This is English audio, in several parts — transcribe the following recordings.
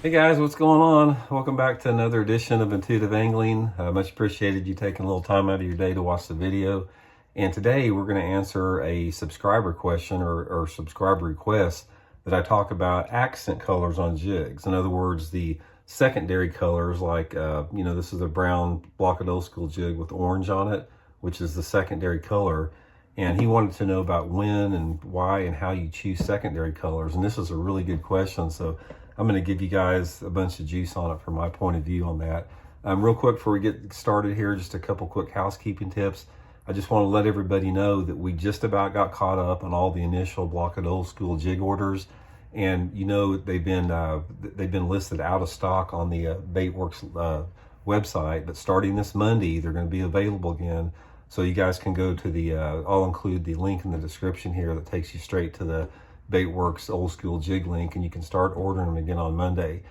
Hey guys, what's going on? Welcome back to another edition of Intuitive Angling. Much appreciated you taking a little time out of your day to watch the video. And today we're going to answer a subscriber question or subscriber request that I talk about accent colors on jigs. In other words, the secondary colors like, this is a brown Blocked Old School jig with orange on it, which is the secondary color. And he wanted to know about when and why and how you choose secondary colors. And this is a really good question. So I'm going to give you guys a bunch of juice on it from my point of view on that. Real quick before we get started here, just a couple quick housekeeping tips. I just want to let everybody know that we just about got caught up on all the initial Blocked Old School jig orders. And they've been listed out of stock on the Baitworks website, but starting this Monday, they're going to be available again. So you guys can go to the, I'll include the link in the description here that takes you straight to the Baitworks Old School Jig link, and you can start ordering them again on Monday.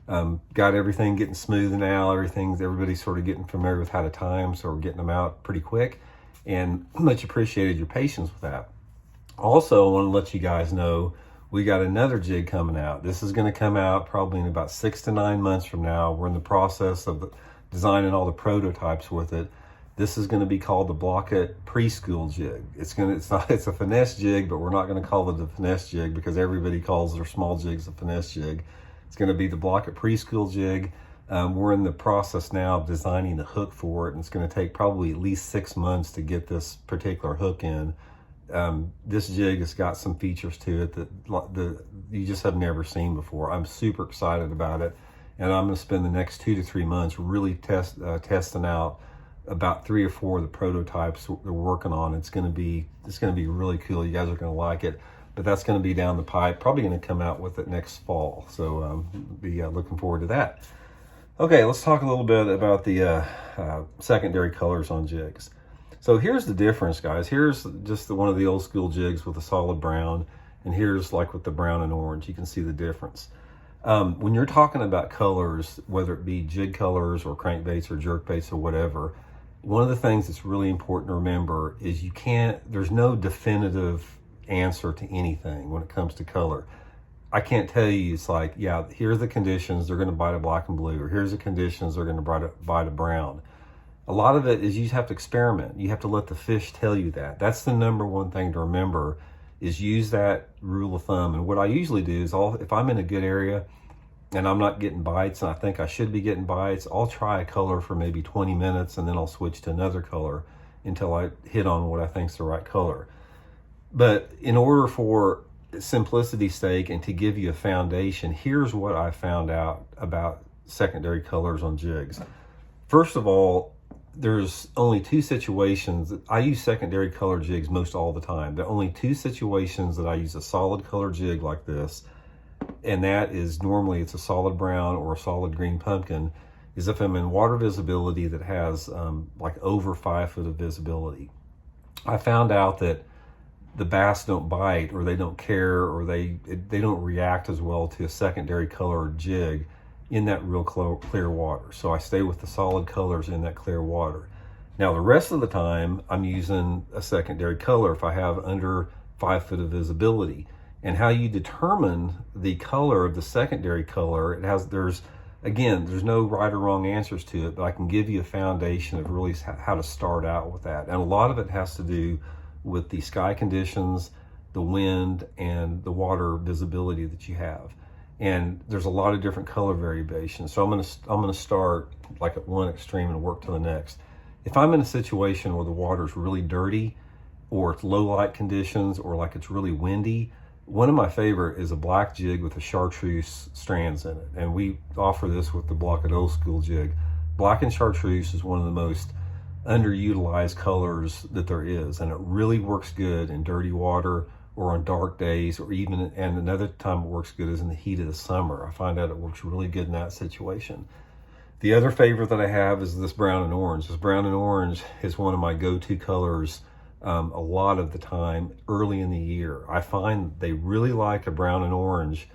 Got everything getting smooth now. Everybody's sort of getting familiar with how to time, so we're getting them out pretty quick, and much appreciated your patience with that. Also, I want to let you guys know we got another jig coming out. This is going to come out probably in about 6 to 9 months from now. We're in the process of designing all the prototypes with it. This is going to be called the Blocked Preschool Jig. It's a finesse jig, but we're not going to call it the finesse jig because everybody calls their small jigs a finesse jig. It's going to be the Blocked Preschool Jig. We're in the process now of designing the hook for it, and it's going to take probably at least 6 months to get this particular hook in. This jig has got some features to it that you just have never seen before. I'm super excited about it, and I'm going to spend the next 2 to 3 months really testing out about 3 or 4 of the prototypes we're working on. It's going to be really cool. You guys are going to like it, but that's going to be down the pipe. Probably going to come out with it next fall. So be looking forward to that. Okay, let's talk a little bit about the secondary colors on jigs. So here's the difference, guys. Here's just one of the old school jigs with a solid brown, and here's like with the brown and orange. You can see the difference. When you're talking about colors, whether it be jig colors or crankbaits or jerkbaits or whatever, one of the things that's really important to remember is there's no definitive answer to anything when it comes to color. I can't tell you, it's like, yeah, here's the conditions, they're going to bite a black and blue, or here's the conditions, they're going to bite a brown. A lot of it is you just have to experiment. You have to let the fish tell you that. That's the number one thing to remember, is use that rule of thumb. And what I usually do is if I'm in a good area and I'm not getting bites and I think I should be getting bites, I'll try a color for maybe 20 minutes and then I'll switch to another color until I hit on what I think is the right color. But in order for simplicity's sake and to give you a foundation, here's what I found out about secondary colors on jigs. First of all, there's only 2 situations. I use secondary color jigs most all the time. There are only 2 situations that I use a solid color jig like this, and that is normally it's a solid brown or a solid green pumpkin, is if I'm in water visibility that has like over 5 foot of visibility. I found out that the bass don't bite, or they don't care, or they don't react as well to a secondary color jig in that real clear water. So I stay with the solid colors in that clear water. Now the rest of the time I'm using a secondary color if I have under 5 foot of visibility. And how you determine the color of the secondary color, there's no right or wrong answers to it, but I can give you a foundation of really how to start out with that. And a lot of it has to do with the sky conditions, the wind, and the water visibility that you have. And there's a lot of different color variations. So I'm gonna start like at one extreme and work to the next. If I'm in a situation where the water's really dirty, or it's low light conditions, or like it's really windy, one of my favorite is a black jig with the chartreuse strands in it. And we offer this with the Blocked Old School jig. Black and chartreuse is one of the most underutilized colors that there is, and it really works good in dirty water or on dark days, and another time it works good is in the heat of the summer. I find out it works really good in that situation. The other favorite that I have is this brown and orange. This brown and orange is one of my go-to colors a lot of the time early in the year. I find they really like a brown and orange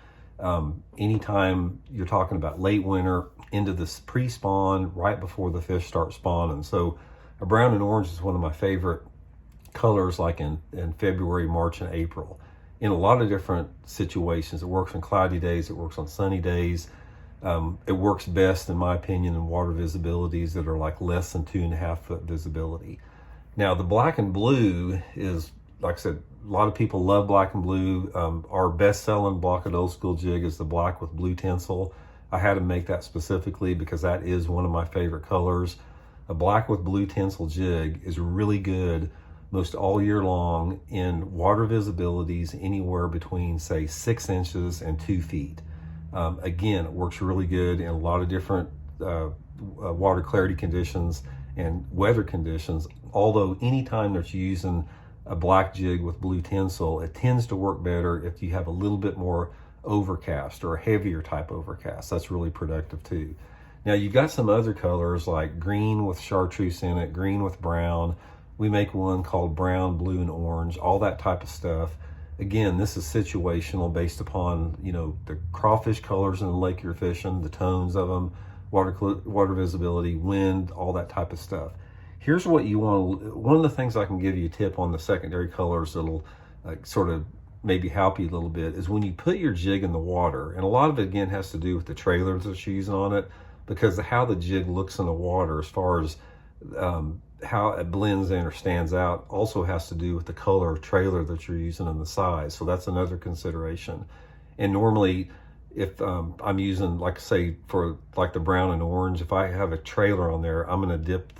anytime you're talking about late winter into this pre-spawn, right before the fish start spawning. So a brown and orange is one of my favorite colors, like in February, March, and April. In a lot of different situations. It works on cloudy days, it works on sunny days. It works best, in my opinion, in water visibilities that are like less than 2.5 foot visibility. Now, the black and blue is, like I said, a lot of people love black and blue. Our best-selling block at Old School Jig is the black with blue tinsel. I had to make that specifically because that is one of my favorite colors. A black with blue tinsel jig is really good most all year long in water visibilities anywhere between, say, 6 inches and 2 feet. Again, it works really good in a lot of different water clarity conditions and weather conditions, although anytime that you're using a black jig with blue tinsel, it tends to work better if you have a little bit more overcast or a heavier type overcast. That's really productive too. Now, you've got some other colors like green with chartreuse in it, green with brown. We make one called brown, blue, and orange, all that type of stuff. Again, this is situational based upon, you know, the crawfish colors in the lake you're fishing, the tones of them, water visibility, wind, all that type of stuff. Here's what you want. One of the things I can give you a tip on the secondary colors that'll sort of maybe help you a little bit is when you put your jig in the water, and a lot of it again has to do with the trailers that you're using on it, because how the jig looks in the water as far as how it blends in or stands out also has to do with the color of trailer that you're using and the size. So that's another consideration. And normally, if I'm using, like say, for like the brown and orange, if I have a trailer on there, I'm going to dip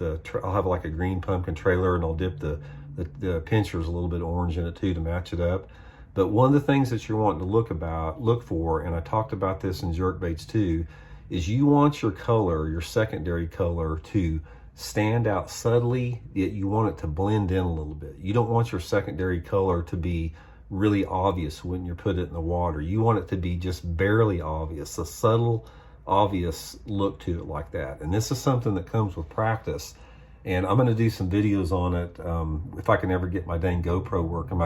I'll have like a green pumpkin trailer, and I'll dip the pinchers a little bit orange in it too to match it up. But one of the things that you're wanting to look for, and I talked about this in jerkbaits too, is you want your color, your secondary color, to stand out subtly, yet you want it to blend in a little bit. You don't want your secondary color to be really obvious when you put it in the water. You want it to be just barely obvious, a subtle, obvious look to it like that. And this is something that comes with practice. And I'm going to do some videos on it if I can ever get my dang GoPro working.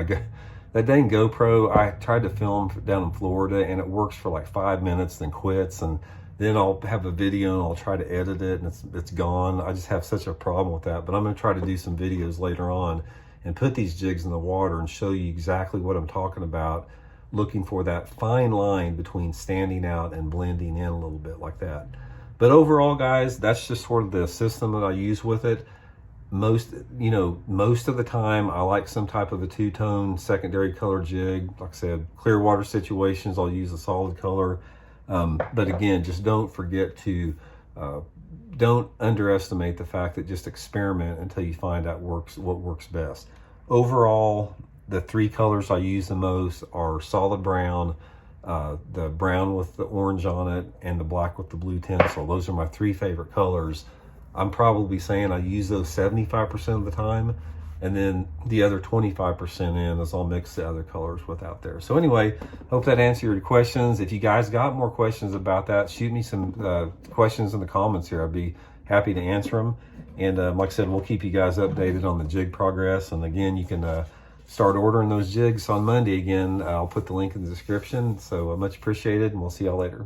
That dang GoPro, I tried to film down in Florida, and it works for like 5 minutes, then quits, and then I'll have a video and I'll try to edit it, and it's gone. I just have such a problem with that. But I'm going to try to do some videos later on and put these jigs in the water and show you exactly what I'm talking about, looking for that fine line between standing out and blending in a little bit like that. But overall, guys, that's just sort of the system that I use with it. Most of the time I like some type of a two-tone secondary color jig. Like I said, clear water situations, I'll use a solid color. But again, just don't forget to, don't underestimate the fact that just experiment until you find out what works best. Overall, the 3 colors I use the most are solid brown, the brown with the orange on it, and the black with the blue tinsel. Those are my 3 favorite colors. I'm probably saying I use those 75% of the time, and then the other 25% in is I'll mix the other colors with out there. So anyway, hope that answered your questions. If you guys got more questions about that, shoot me some questions in the comments here. I'd be happy to answer them. And like I said, we'll keep you guys updated on the jig progress. And again, you can start ordering those jigs on Monday again. I'll put the link in the description. So much appreciated, and we'll see y'all later.